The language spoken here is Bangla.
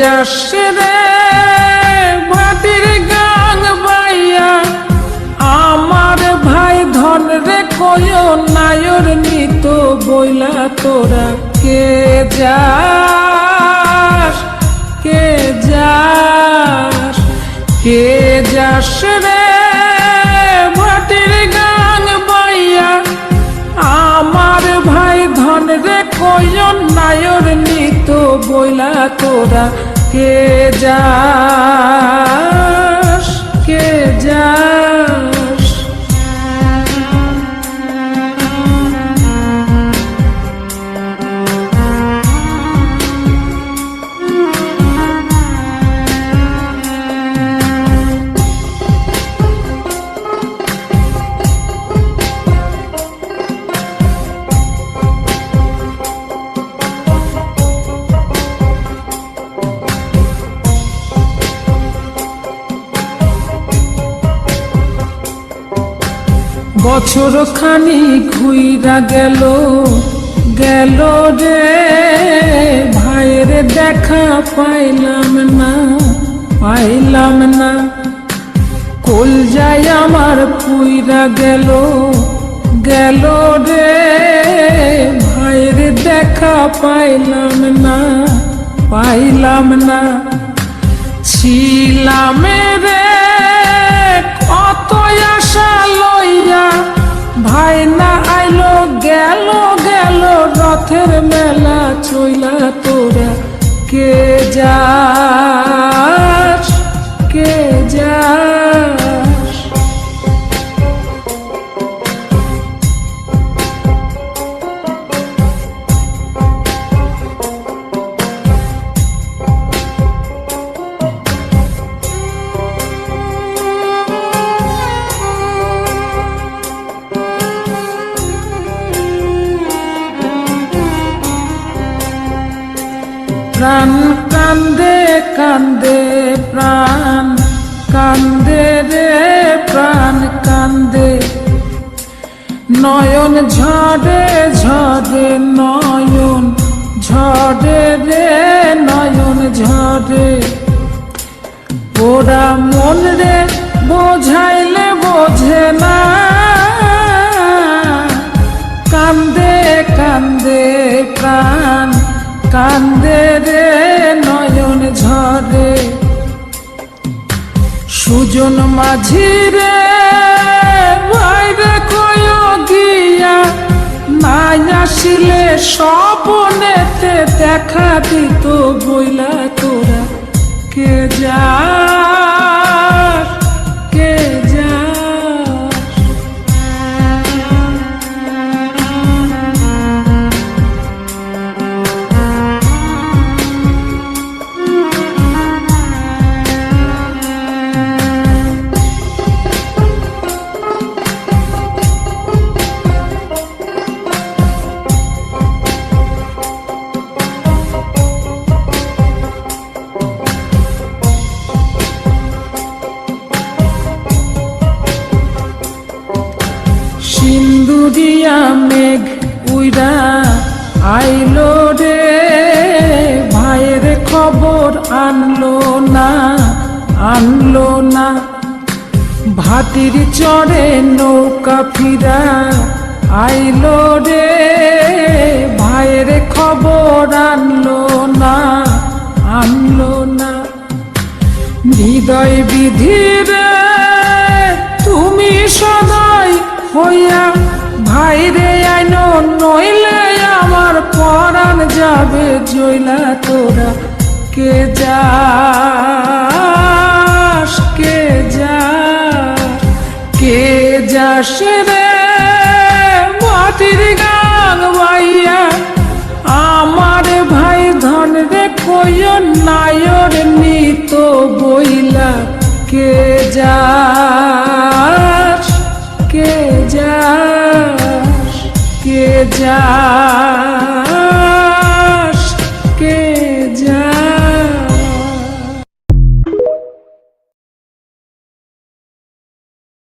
যাস রে মাটির গাং বাইয়া, আমার ভাই ধন রে কয় নায়র নিত বইলা তোরা কে যাস, কে যাস, কে যাস রে মাটির গাং বাইয়া, আমার ভাই ধন রে কয় নায়র নিত বইলা তোরা কে যাস, কে যাস। বছর খানি ঘুইরা গেল গেল রে, ভাইয়ের দেখা পাইলাম না, পাইলাম না। কলজায় আমার পুইরা গেল গেল রে, ভাইয়ের দেখা পাইলাম না, পাইলাম না। ছিলাম রে কত আশা লইয়া, ভাই না আইলো গেল গেল রথের মেলা চইলা তোরা কে যাস, কে যাস। প্রাণ কান্দে কান্দে, প্রাণ কান্দে রে, প্রাণ কান্দে। নয়ন ঝরে ঝরে, নয়ন ঝরে রে, নয়ন ঝরে। ওরা মন রে বোঝাইলে বোঝে না, কান্দে কান্দে প্রাণ কান্দে রে, নয়ন ঝরে। সুজন মাঝি রে ভাইরে কয় গিয়া, নাই আসিলে স্বপনেতে দেখা দিত বইলা তোরা কে যাস, কে যাস। সিন্দুরিয়া মেঘ উইরা আইলো রে, ভাইয়ের খবর আনলো না, আনলো না। ভাটির চড়ে নৌকা ফিরা আইলো রে, ভাইয়ের খবর আনলো না, আনলো না। হৃদয় বিধিরে তুমি সদাই হইয়া, ভাইরে আইনো নইলে আমার পরাণ যাবে জইলা তোরা কে যাস, কে যাস, কে যাস রে মাটির গাং বাইয়া, আমার ভাই ধন রে কয় নায়র নিত বইলা কে যাস, কে যাস, কে যাস।